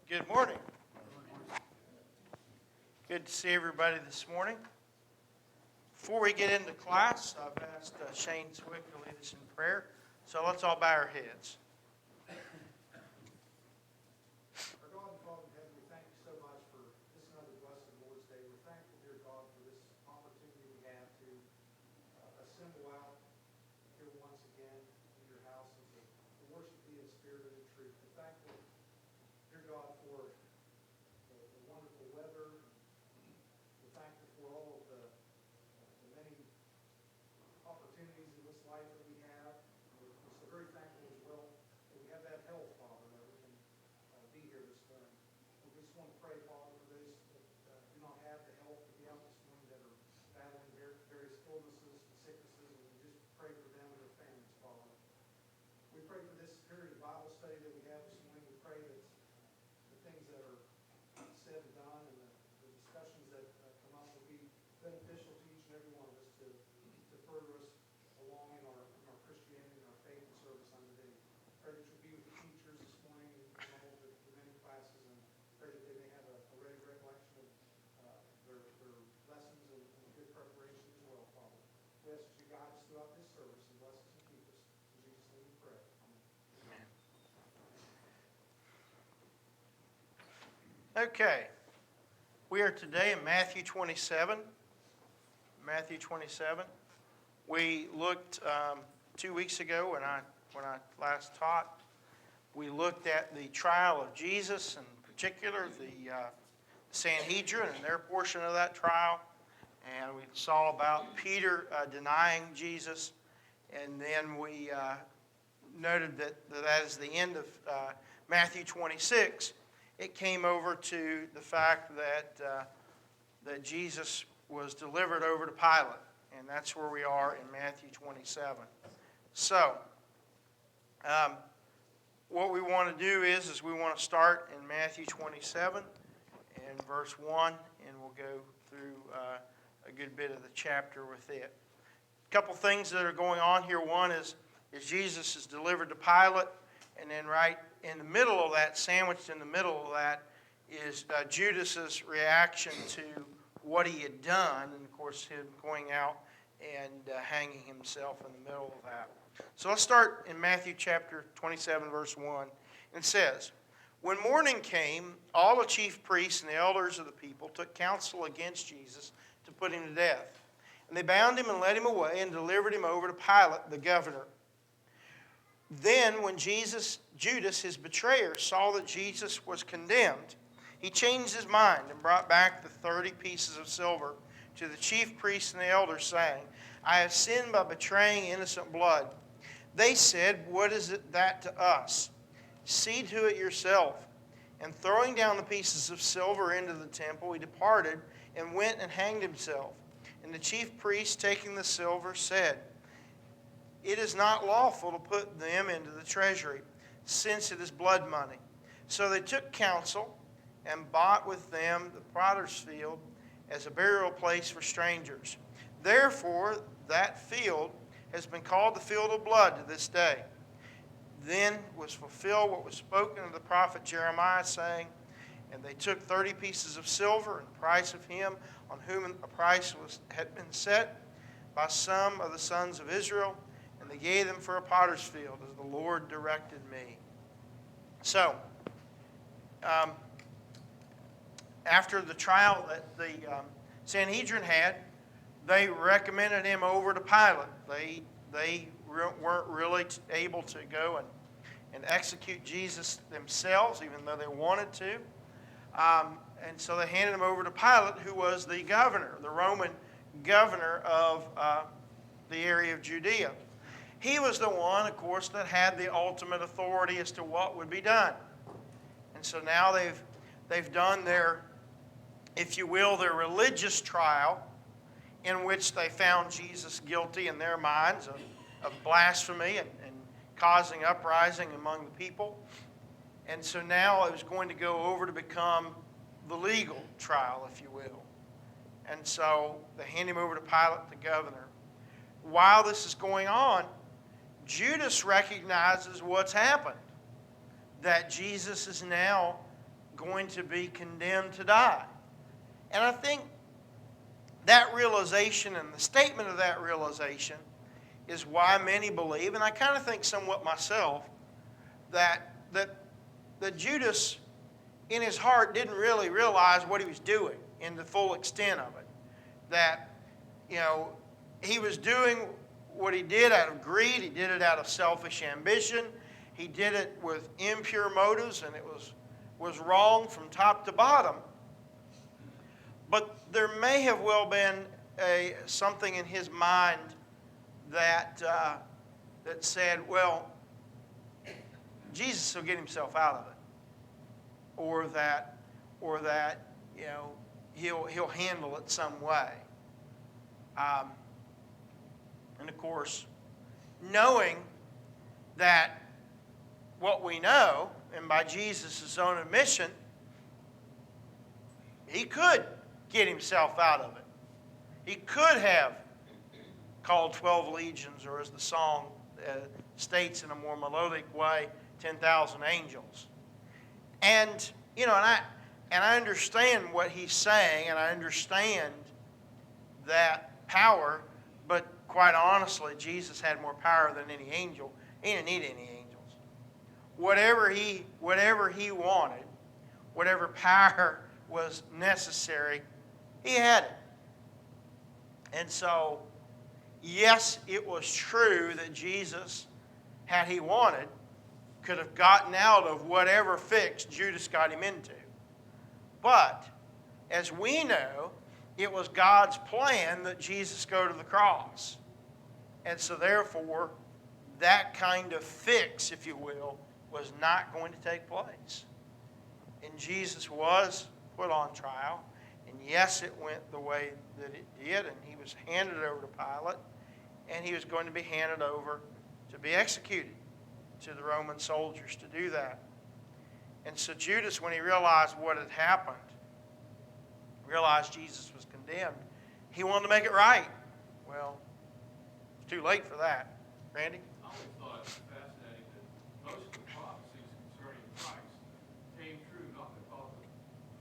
Good morning. Good to see everybody this morning. Before we get into class, I've asked Shane Swick to lead us in prayer. So let's all bow our heads. Our God and Father in heaven, we thank you so much for this another blessed Lord's Day. We're thankful, dear God, for this opportunity we have to assemble out here once again in your house and to worship thee in spirit and in truth. We're thankful, dear God, for the wonderful weather. We're thankful for all of the many opportunities in this life that we have. We're so very thankful as well that we have that health, Father, that we can be here this morning. We just want to pray, Father, for those that do not have the health to be out this morning, that are battling various illnesses and sicknesses, and we just pray for them and their families, Father. We pray for this period of Bible study that we have this morning. We pray that the things that are said and done and the discussions that come up will be beneficial to each and every one of us to further us along in our Christianity and our faith and service unto thee. Pray that you'll be with the teachers this morning and all the many classes, and pray that they may have a ready recollection of their lessons and good preparation as well, Father. We ask that you guide us throughout this service and bless us and keep us. In Jesus' name we pray. Amen. Okay. We are today in Matthew 27. Matthew 27. We looked 2 weeks ago when I last taught. We looked at the trial of Jesus, in particular the Sanhedrin and their portion of that trial. And we saw about Peter denying Jesus. And then we noted that is the end of Matthew 26. It came over to the fact that Jesus was delivered over to Pilate. And that's where we are in Matthew 27. So, what we want to do is we want to start in Matthew 27 and verse 1, and we'll go through a good bit of the chapter with it. A couple things that are going on here. One is Jesus is delivered to Pilate, and then right in the middle of that, sandwiched in the middle of that, is Judas's reaction to what he had done, and of course him going out and hanging himself in the middle of that. So let's start in Matthew chapter 27, verse 1. It says, "When morning came, all the chief priests and the elders of the people took counsel against Jesus to put him to death. And they bound him and led him away and delivered him over to Pilate, the governor. Then when Judas, his betrayer, saw that Jesus was condemned, he changed his mind and brought back the 30 pieces of silver to the chief priests and the elders, saying, 'I have sinned by betraying innocent blood.' They said, 'What is that to us? See to it yourself.' And throwing down the pieces of silver into the temple, he departed and went and hanged himself. And the chief priests, taking the silver, said, 'It is not lawful to put them into the treasury, since it is blood money.' So they took counsel and bought with them the potter's field as a burial place for strangers. Therefore, that field has been called the field of blood to this day. Then was fulfilled what was spoken of the prophet Jeremiah, saying, 'And they took 30 pieces of silver in price of him on whom a price had been set by some of the sons of Israel, and they gave them for a potter's field, as the Lord directed me.'" So, after the trial that the Sanhedrin had, they recommended him over to Pilate. They weren't really able to go and execute Jesus themselves, even though they wanted to. And so they handed him over to Pilate, who was the governor, the Roman governor of the area of Judea. He was the one, of course, that had the ultimate authority as to what would be done. And so now they've done their, if you will, their religious trial, in which they found Jesus guilty in their minds of blasphemy and causing uprising among the people. And so now it was going to go over to become the legal trial, if you will. And so they hand him over to Pilate, the governor. While this is going on, Judas recognizes what's happened, that Jesus is now going to be condemned to die. And I think that realization and the statement of that realization is why many believe, and I kind of think somewhat myself, that Judas in his heart didn't really realize what he was doing in the full extent of it. That, he was doing what he did out of greed. He did it out of selfish ambition. He did it with impure motives, and it was wrong from top to bottom. But there may have well been something in his mind that said, well, Jesus will get himself out of it, or that he'll handle it some way. And of course, knowing that what we know, and by Jesus' own admission, he could get himself out of it. He could have called 12 legions, or as the song states in a more melodic way, 10,000 angels. And, and I understand what he's saying, and I understand that power, but quite honestly, Jesus had more power than any angel. He didn't need any angels. Whatever he wanted, whatever power was necessary, he had it. And so, yes, it was true that Jesus, had he wanted, could have gotten out of whatever fix Judas got him into. But, as we know, it was God's plan that Jesus go to the cross. And so therefore, that kind of fix, if you will, was not going to take place. And Jesus was put on trial. And yes, it went the way that it did. And he was handed over to Pilate. And he was going to be handed over to be executed to the Roman soldiers to do that. And so Judas, when he realized what had happened, realized Jesus was condemned, he wanted to make it right. Well, it's too late for that. Randy? I always thought it was fascinating that most of the prophecies concerning Christ came true not because of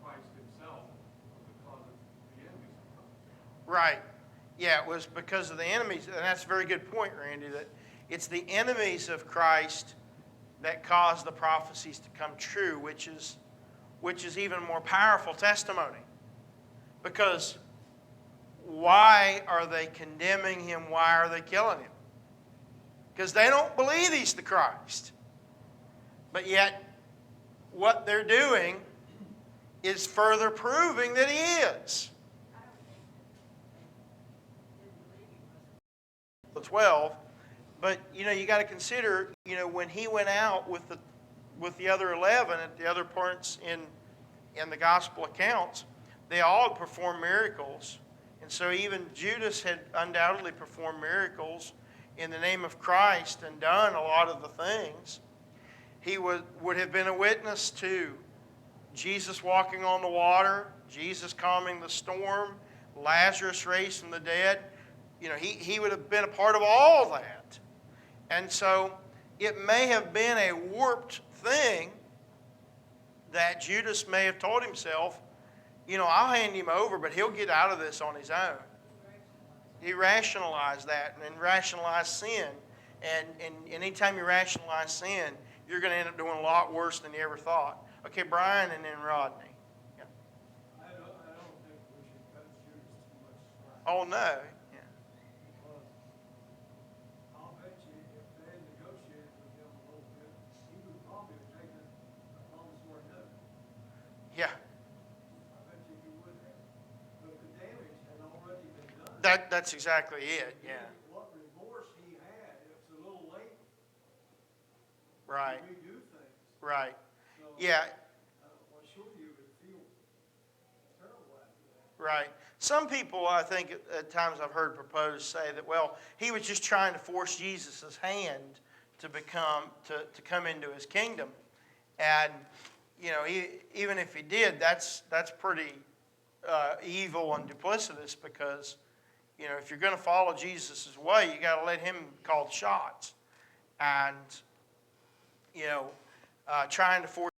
Christ himself, but because of the enemies of Christ. Right. Yeah, it was because of the enemies, and that's a very good point, Randy, that it's the enemies of Christ that caused the prophecies to come true, which is even more powerful testimony. Because why are they condemning him? Why are they killing him? Because they don't believe he's the Christ. But yet, what they're doing is further proving that he is. The 12, but you got to consider, when he went out with the other 11 at the other parts in the gospel accounts, they all performed miracles. And so even Judas had undoubtedly performed miracles in the name of Christ and done a lot of the things. He would have been a witness to Jesus walking on the water, Jesus calming the storm, Lazarus raised from the dead. He would have been a part of all that. And so it may have been a warped thing that Judas may have told himself, I'll hand him over, but he'll get out of this on his own. He rationalized that and rationalized sin. And anytime you rationalize sin, you're going to end up doing a lot worse than you ever thought. Okay, Brian and then Rodney. Yeah. I don't think we should cut Judas too much slack. Oh, no. Yeah. Because I'll bet you if they had negotiated with him a little bit, he would probably have taken a promissory note. Yeah. I bet you he would have. But the damage had already been done. That's exactly it. Yeah. What remorse he had, it's a little late Right. to redo things. Right. So, Yeah. well, sure you would feel terrible after that. Right. Some people, I think, at times I've heard proposed say that, well, he was just trying to force Jesus' hand to come into his kingdom. And, even if he did, that's pretty evil and duplicitous because, if you're going to follow Jesus' way, you got to let him call the shots. And, trying to force